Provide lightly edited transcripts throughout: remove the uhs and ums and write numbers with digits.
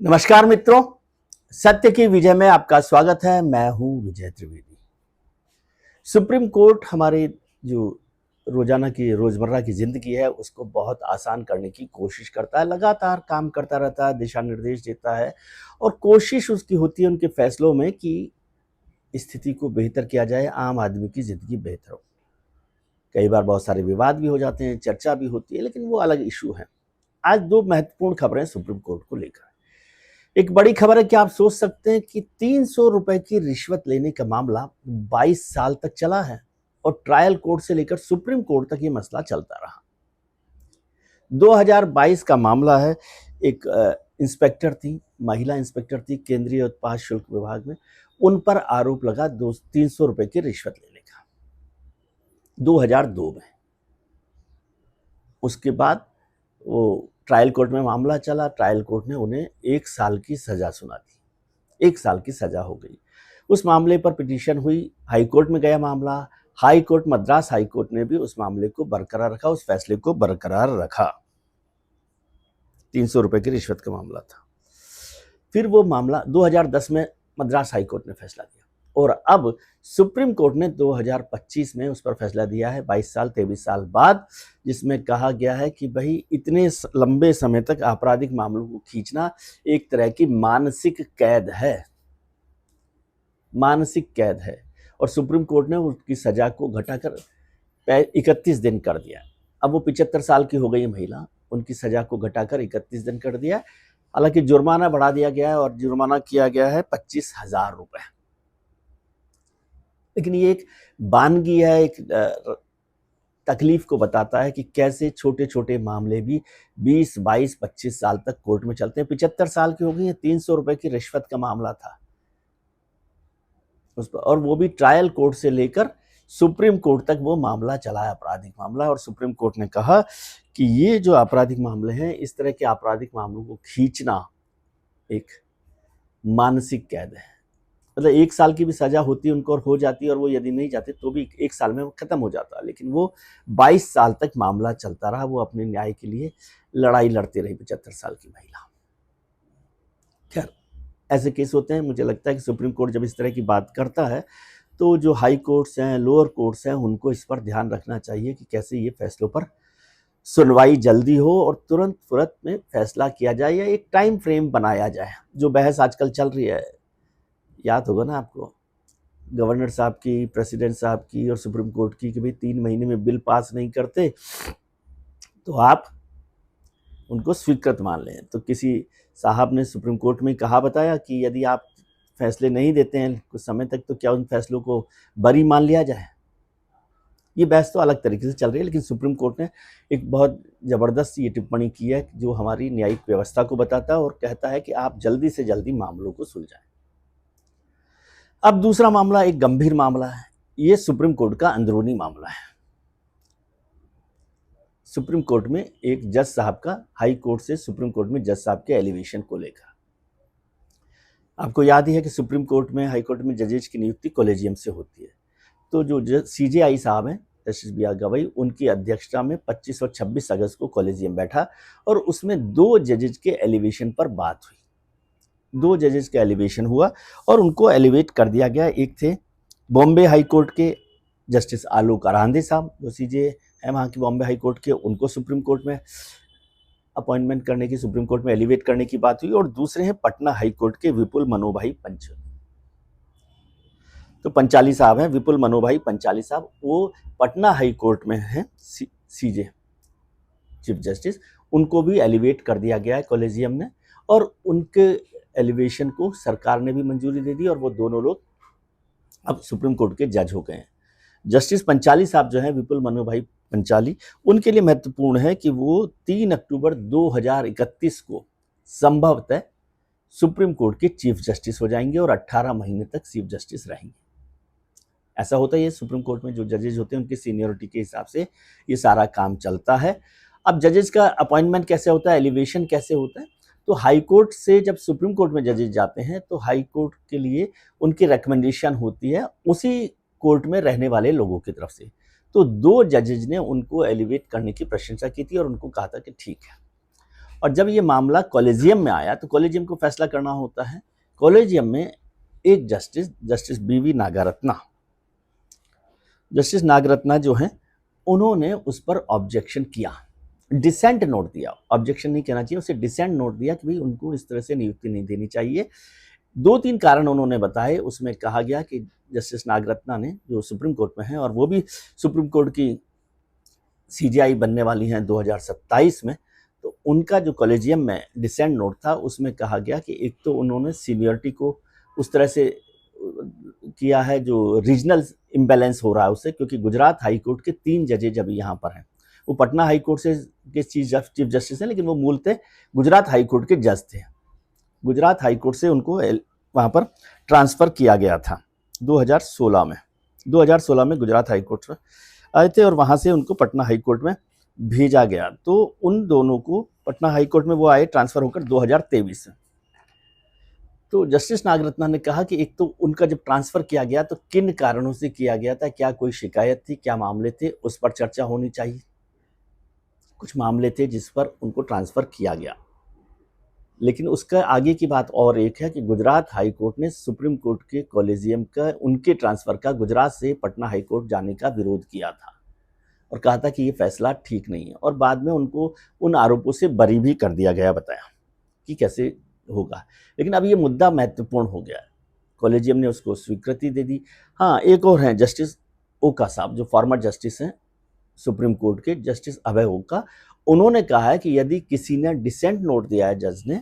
नमस्कार मित्रों, सत्य की विजय में आपका स्वागत है। मैं हूं विजय त्रिवेदी। सुप्रीम कोर्ट हमारे जो रोजाना की रोजमर्रा की जिंदगी है उसको बहुत आसान करने की कोशिश करता है, लगातार काम करता रहता है, दिशा निर्देश देता है और कोशिश उसकी होती है उनके फैसलों में कि स्थिति को बेहतर किया जाए, आम आदमी की जिंदगी बेहतर हो। कई बार बहुत सारे विवाद भी हो जाते हैं, चर्चा भी होती है, लेकिन वो अलग इशू है। आज दो महत्वपूर्ण खबरें सुप्रीम कोर्ट को लेकर। एक बड़ी खबर है कि आप सोच सकते हैं कि 300 रुपए की रिश्वत लेने का मामला 22 साल तक चला है और ट्रायल कोर्ट से लेकर सुप्रीम कोर्ट तक ये मसला चलता रहा। 2022 का मामला है। एक इंस्पेक्टर थी, महिला इंस्पेक्टर थी केंद्रीय उत्पाद शुल्क विभाग में। उन पर आरोप लगा 300 रुपए की रिश्वत लेने का 2002 में। उसके बाद वो ट्रायल कोर्ट में मामला चला। ट्रायल कोर्ट ने उन्हें 1 साल की सजा सुना दी। 1 साल की सजा हो गई। उस मामले पर पिटीशन हुई, हाई कोर्ट में गया मामला। High court, Madras high court ने भी उस मामले को बरकरार रखा, उस फैसले को बरकरार रखा। 300 रुपए की रिश्वत का मामला था। फिर वो मामला 2010 में मद्रास हाई कोर्ट ने फैसला दिया और अब सुप्रीम कोर्ट ने 2025 में उस पर फैसला दिया है, 22 साल 23 साल बाद, जिसमें कहा गया है कि भाई इतने लंबे समय तक आपराधिक मामलों को खींचना एक तरह की मानसिक कैद है। मानसिक कैद है और सुप्रीम कोर्ट ने उसकी सजा को घटाकर 31 दिन कर दिया। अब वो 75 साल की हो गई महिला, उनकी सजा को घटाकर 31 दिन कर दिया। हालांकि जुर्माना बढ़ा दिया गया है और जुर्माना किया गया है 25,000 रुपए। लेकिन ये एक बानगी है, एक तकलीफ को बताता है कि कैसे छोटे छोटे मामले भी 20, 22, 25 साल तक कोर्ट में चलते हैं। 75 साल की हो गई है, 300 रुपए की रिश्वत का मामला था उस पर, और वो भी ट्रायल कोर्ट से लेकर सुप्रीम कोर्ट तक वो मामला चला है, आपराधिक मामला। और सुप्रीम कोर्ट ने कहा कि ये जो आपराधिक मामले हैं, इस तरह के आपराधिक मामलों को खींचना एक मानसिक कैद है। मतलब 1 साल की भी सजा होती उनको और हो जाती, और वो यदि नहीं जाते तो भी 1 साल में वो खत्म हो जाता। लेकिन वो 22 साल तक मामला चलता रहा। वो अपने न्याय के लिए लड़ाई लड़ती रही, 75 साल की महिला। खैर, ऐसे केस होते हैं। मुझे लगता है कि सुप्रीम कोर्ट जब इस तरह की बात करता है तो जो हाई कोर्ट्स हैं, लोअर कोर्ट्स हैं, उनको इस पर ध्यान रखना चाहिए कि कैसे ये फैसलों पर सुनवाई जल्दी हो और तुरंत में फैसला किया जाए या एक टाइम फ्रेम बनाया जाए। जो बहस आजकल चल रही है, याद होगा ना आपको, गवर्नर साहब की, प्रेसिडेंट साहब की और सुप्रीम कोर्ट की, कि भाई 3 महीने में बिल पास नहीं करते तो आप उनको स्वीकृत मान लें। तो किसी साहब ने सुप्रीम कोर्ट में कहा, बताया कि यदि आप फैसले नहीं देते हैं कुछ समय तक तो क्या उन फैसलों को बरी मान लिया जाए। ये बहस तो अलग तरीके से चल रही है, लेकिन सुप्रीम कोर्ट ने एक बहुत ज़बरदस्त ये टिप्पणी की है जो हमारी न्यायिक व्यवस्था को बताता है और कहता है कि आप जल्दी से जल्दी मामलों को सुलझाएं। अब दूसरा मामला एक गंभीर मामला है। ये सुप्रीम कोर्ट का अंदरूनी मामला है। सुप्रीम कोर्ट में एक जज साहब का, हाई कोर्ट से सुप्रीम कोर्ट में जज साहब के एलिवेशन को लेकर। आपको याद ही है कि सुप्रीम कोर्ट में, हाई कोर्ट में जजेज की नियुक्ति कॉलेजियम से होती है। तो जो सीजेआई साहब हैं, जस्टिस बी आर गवई, उनकी अध्यक्षता में 25 और 26 अगस्त को कॉलेजियम बैठा और उसमें 2 जजेज के एलिवेशन पर बात हुई। 2 जजेज का एलिवेशन हुआ और उनको एलिवेट कर दिया गया। एक थे बॉम्बे हाई कोर्ट के जस्टिस आलोक अरांधे साहब, जो सीजे है वहाँ की बॉम्बे हाई कोर्ट के, उनको सुप्रीम कोर्ट में अपॉइंटमेंट करने की, सुप्रीम कोर्ट में एलिवेट करने की बात हुई। और दूसरे हैं पटना हाई कोर्ट के विपुल मनोभाई पंचाली। तो पंचाली साहब हैं, विपुल मनोभाई पंचाली साहब, वो पटना हाई कोर्ट में हैं, सीजे चीफ जस्टिस। उनको भी एलिवेट कर दिया गया है कॉलेजियम ने और उनके एलिवेशन को सरकार ने भी मंजूरी दे दी और वो दोनों लोग अब सुप्रीम कोर्ट के जज हो गए हैं। जस्टिस पंचाली साहब जो हैं, विपुल मनोभाई पंचाली, उनके लिए महत्वपूर्ण है कि वो 3 अक्टूबर 2031 को संभवतः सुप्रीम कोर्ट के चीफ जस्टिस हो जाएंगे और 18 महीने तक चीफ जस्टिस रहेंगे। ऐसा होता है, ये सुप्रीम कोर्ट में जो जजेज होते हैं उनकी सीनियरिटी के हिसाब से ये सारा काम चलता है। अब जजेज का अपॉइंटमेंट कैसे होता है, एलिवेशन कैसे होता है? तो हाई कोर्ट से जब सुप्रीम कोर्ट में जजेज जाते हैं तो हाई कोर्ट के लिए उनकी रिकमेंडेशन होती है उसी कोर्ट में रहने वाले लोगों की तरफ से। तो 2 जजेज ने उनको एलिवेट करने की प्रशंसा की थी और उनको कहा था कि ठीक है। और जब ये मामला कॉलेजियम में आया तो कॉलेजियम को फैसला करना होता है। कॉलेजियम में एक जस्टिस बीवी नागारत्ना, जस्टिस नागरत्ना जो हैं, उन्होंने उस पर ऑब्जेक्शन किया, डिसेंट नोट दिया। ऑब्जेक्शन नहीं कहना चाहिए, उसे डिसेंट नोट दिया कि भाई उनको इस तरह से नियुक्ति नहीं देनी चाहिए। 2-3 कारण उन्होंने बताए। उसमें कहा गया कि जस्टिस नागरत्ना ने, जो सुप्रीम कोर्ट में है और वो भी सुप्रीम कोर्ट की सीजेआई बनने वाली हैं 2027 में, तो उनका जो कॉलेजियम में डिसेंट नोट था उसमें कहा गया कि एक तो उन्होंने सीनियरिटी को उस तरह से किया है जो रीजनल इम्बैलेंस हो रहा है उससे, क्योंकि गुजरात हाई कोर्ट के 3 जजेज अभी यहाँ पर हैं। वो पटना हाई कोर्ट से के चीफ जस्टिस हैं, लेकिन वो मूलतः गुजरात हाई कोर्ट के जज थे। गुजरात हाई कोर्ट से उनको वहाँ पर ट्रांसफ़र किया गया था 2016 में। 2016 में गुजरात हाई कोर्ट आए थे और वहाँ से उनको पटना हाई कोर्ट में भेजा गया। तो उन दोनों को पटना हाई कोर्ट में वो आए ट्रांसफ़र होकर 2023 में। तो जस्टिस नागरत्ना ने कहा कि एक तो उनका जब ट्रांसफ़र किया गया तो किन कारणों से किया गया था, क्या कोई शिकायत थी, क्या मामले थे, उस पर चर्चा होनी चाहिए। कुछ मामले थे जिस पर उनको ट्रांसफ़र किया गया, लेकिन उसका आगे की बात और एक है कि गुजरात हाई कोर्ट ने सुप्रीम कोर्ट के कॉलेजियम का, उनके ट्रांसफ़र का गुजरात से पटना हाई कोर्ट जाने का विरोध किया था और कहा था कि ये फैसला ठीक नहीं है, और बाद में उनको उन आरोपों से बरी भी कर दिया गया, बताया कि कैसे होगा। लेकिन अब ये मुद्दा महत्वपूर्ण हो गया है, कॉलेजियम ने उसको स्वीकृति दे दी। हाँ, एक और हैं जस्टिस ओका साहब, जो फॉर्मर जस्टिस हैं सुप्रीम कोर्ट के, जस्टिस अभय ओका। उन्होंने कहा है कि यदि किसी ने डिसेंट नोट दिया है जज ने,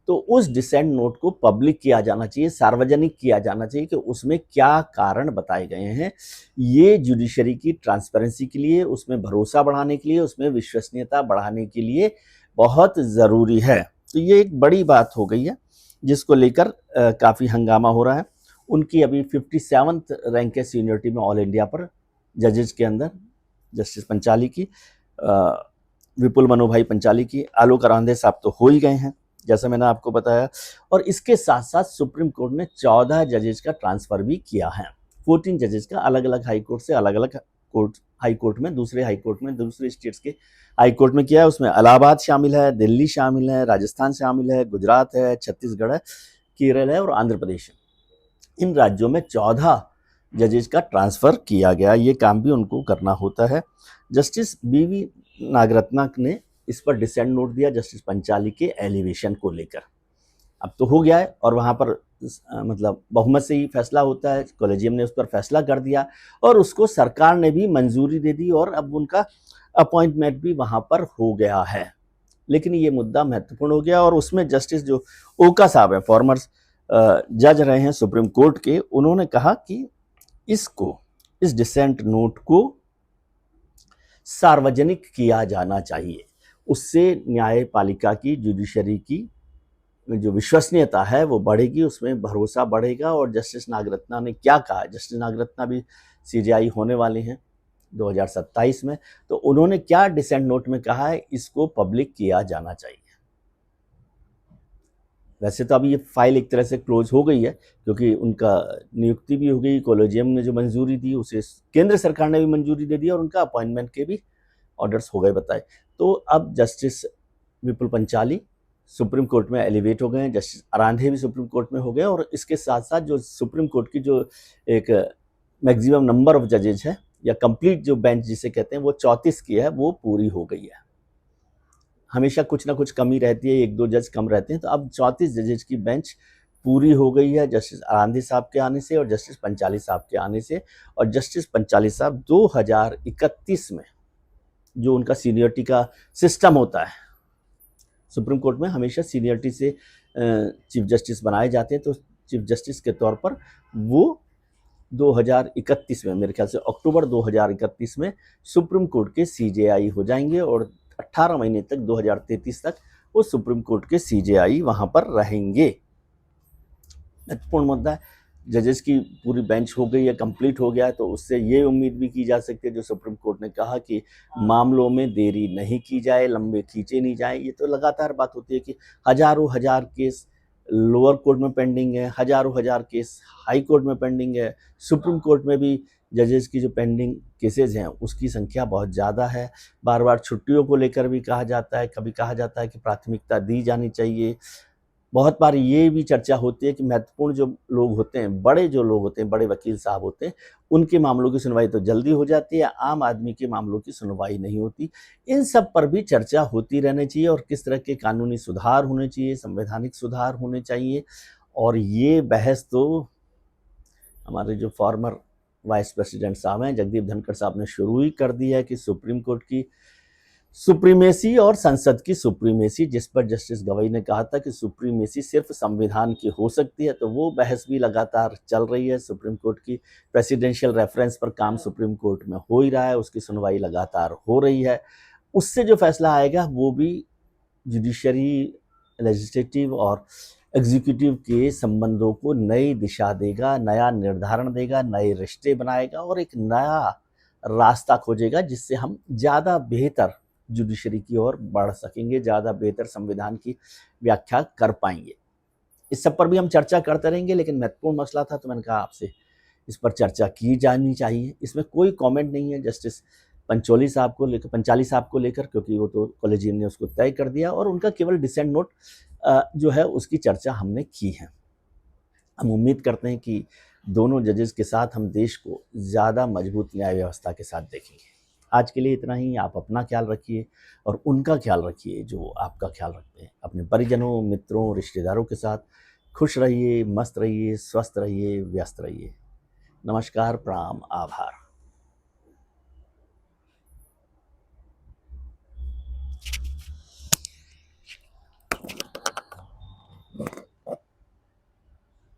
तो उस डिसेंट नोट को पब्लिक किया जाना चाहिए, सार्वजनिक किया जाना चाहिए कि उसमें क्या कारण बताए गए हैं। ये जुडिशरी की ट्रांसपेरेंसी के लिए, उसमें भरोसा बढ़ाने के लिए, उसमें विश्वसनीयता बढ़ाने के लिए बहुत ज़रूरी है। तो ये एक बड़ी बात हो गई है जिसको लेकर काफ़ी हंगामा हो रहा है। उनकी अभी 57th रैंक है सीनियरिटी में ऑल इंडिया पर जजेज के अंदर, जस्टिस पंचाली की, विपुल मनोभाई पंचाली की, आलोक अरांधे साहब तो हो ही गए हैं जैसा मैंने आपको बताया। और इसके साथ साथ सुप्रीम कोर्ट ने 14 जजेज का ट्रांसफ़र भी किया है। 14 जजेज का अलग अलग हाई कोर्ट से अलग अलग कोर्ट, हाई कोर्ट में, दूसरे हाई कोर्ट में, दूसरे स्टेट्स के हाई कोर्ट में किया है। उसमें इलाहाबाद शामिल है, दिल्ली शामिल है, राजस्थान शामिल है, गुजरात है, छत्तीसगढ़ है, केरल है और आंध्र प्रदेश है। इन राज्यों में 14 जजेज का ट्रांसफ़र किया गया। ये काम भी उनको करना होता है। जस्टिस बीवी नागरत्ना ने इस पर डिसेंट नोट दिया जस्टिस पंचाली के एलिवेशन को लेकर। अब तो हो गया है और वहाँ पर मतलब बहुमत से ही फैसला होता है। कॉलेजियम ने उस पर फैसला कर दिया और उसको सरकार ने भी मंजूरी दे दी और अब उनका अपॉइंटमेंट भी वहाँ पर हो गया है। लेकिन ये मुद्दा महत्वपूर्ण हो गया और उसमें जस्टिस जो ओका साहब हैं, फॉर्मर जज रहे हैं सुप्रीम कोर्ट के, उन्होंने कहा कि इस डिसेंट नोट को सार्वजनिक किया जाना चाहिए। उससे न्यायपालिका की, जुडिशरी की जो विश्वसनीयता है वो बढ़ेगी, उसमें भरोसा बढ़ेगा। और जस्टिस नागरत्ना ने क्या कहा, जस्टिस नागरत्ना भी सीजेआई होने वाले हैं 2027 में, तो उन्होंने क्या डिसेंट नोट में कहा है, इसको पब्लिक किया जाना चाहिए। वैसे तो अभी ये फाइल एक तरह से क्लोज हो गई है क्योंकि उनका नियुक्ति भी हो गई, कॉलेजियम ने जो मंजूरी दी उसे केंद्र सरकार ने भी मंजूरी दे दी और उनका अपॉइंटमेंट के भी ऑर्डर्स हो गए, बताए। तो अब जस्टिस विपुल पंचाली सुप्रीम कोर्ट में एलिवेट हो गए हैं, जस्टिस अरांधे भी सुप्रीम कोर्ट में हो गए और इसके साथ साथ जो सुप्रीम कोर्ट की जो एक मैक्सिमम नंबर ऑफ जजेज है या कंप्लीट जो बेंच जिसे कहते हैं वो 34 की है, वो पूरी हो गई है। हमेशा कुछ ना कुछ कमी रहती है, 1-2 जज कम रहते हैं, तो अब 34 जजेज की बेंच पूरी हो गई है जस्टिस अरांधे साहब के आने से और जस्टिस पंचाली साहब के आने से। और जस्टिस पंचाली साहब 2031 में जो उनका सीनियरिटी का सिस्टम होता है, सुप्रीम कोर्ट में हमेशा सीनियरिटी से चीफ जस्टिस बनाए जाते हैं, तो चीफ जस्टिस के तौर पर वो 2031 में, मेरे ख्याल से अक्टूबर 2031 में सुप्रीम कोर्ट के सीजेआई हो जाएंगे और 18 महीने तक 2033 तक वो सुप्रीम कोर्ट के सीजेआई वहाँ पर रहेंगे। महत्वपूर्ण मुद्दा है, जजेस की पूरी बेंच हो गई है, कंप्लीट हो गया है, तो उससे ये उम्मीद भी की जा सकती है, जो सुप्रीम कोर्ट ने कहा कि मामलों में देरी नहीं की जाए, लंबे खींचे नहीं जाए। ये तो लगातार बात होती है कि हजारों हजार केस लोअर कोर्ट में पेंडिंग है, हजारों हजार केस हाई कोर्ट में पेंडिंग है, सुप्रीम कोर्ट में भी जजेस की जो पेंडिंग केसेज हैं उसकी संख्या बहुत ज़्यादा है। बार बार छुट्टियों को लेकर भी कहा जाता है, कभी कहा जाता है कि प्राथमिकता दी जानी चाहिए। बहुत बार ये भी चर्चा होती है कि महत्वपूर्ण जो लोग होते हैं, बड़े जो लोग होते हैं, बड़े वकील साहब होते हैं, उनके मामलों की सुनवाई तो जल्दी हो जाती है, आम आदमी के मामलों की सुनवाई नहीं होती। इन सब पर भी चर्चा होती रहनी चाहिए और किस तरह के कानूनी सुधार होने चाहिए, संवैधानिक सुधार होने चाहिए। और ये बहस तो हमारे जो फॉर्मर वाइस प्रेसिडेंट साहब हैं, जगदीप धनखड़ साहब ने शुरू ही कर दी है कि सुप्रीम कोर्ट की सुप्रीमेसी और संसद की सुप्रीमेसी, जिस पर जस्टिस गवई ने कहा था कि सुप्रीमेसी सिर्फ संविधान की हो सकती है, तो वो बहस भी लगातार चल रही है। सुप्रीम कोर्ट की प्रेसिडेंशियल रेफरेंस पर काम सुप्रीम कोर्ट में हो ही रहा है, उसकी सुनवाई लगातार हो रही है। उससे जो फैसला आएगा वो भी जुडिशरी, लेजिस्लेटिव और एग्जीक्यूटिव के संबंधों को नई दिशा देगा, नया निर्धारण देगा, नए रिश्ते बनाएगा और एक नया रास्ता खोजेगा, जिससे हम ज़्यादा बेहतर जुडिशरी की ओर बढ़ सकेंगे, ज़्यादा बेहतर संविधान की व्याख्या कर पाएंगे। इस सब पर भी हम चर्चा करते रहेंगे, लेकिन महत्वपूर्ण मसला था तो मैंने कहा आपसे इस पर चर्चा की जानी चाहिए। इसमें कोई कमेंट नहीं है जस्टिस पंचोली साहब को लेकर, पंचाली साहब को लेकर, क्योंकि वो तो कॉलेजियम ने उसको तय कर दिया और उनका केवल डिसेंट नोट जो है उसकी चर्चा हमने की है। हम उम्मीद करते हैं कि दोनों जजेस के साथ हम देश को ज़्यादा मजबूत न्याय व्यवस्था के साथ देखेंगे। आज के लिए इतना ही। आप अपना ख्याल रखिए और उनका ख्याल रखिए जो आपका ख्याल रखते हैं। अपने परिजनों, मित्रों, रिश्तेदारों के साथ खुश रहिए, मस्त रहिए, स्वस्थ रहिए, व्यस्त रहिए। नमस्कार, प्रणाम, आभार।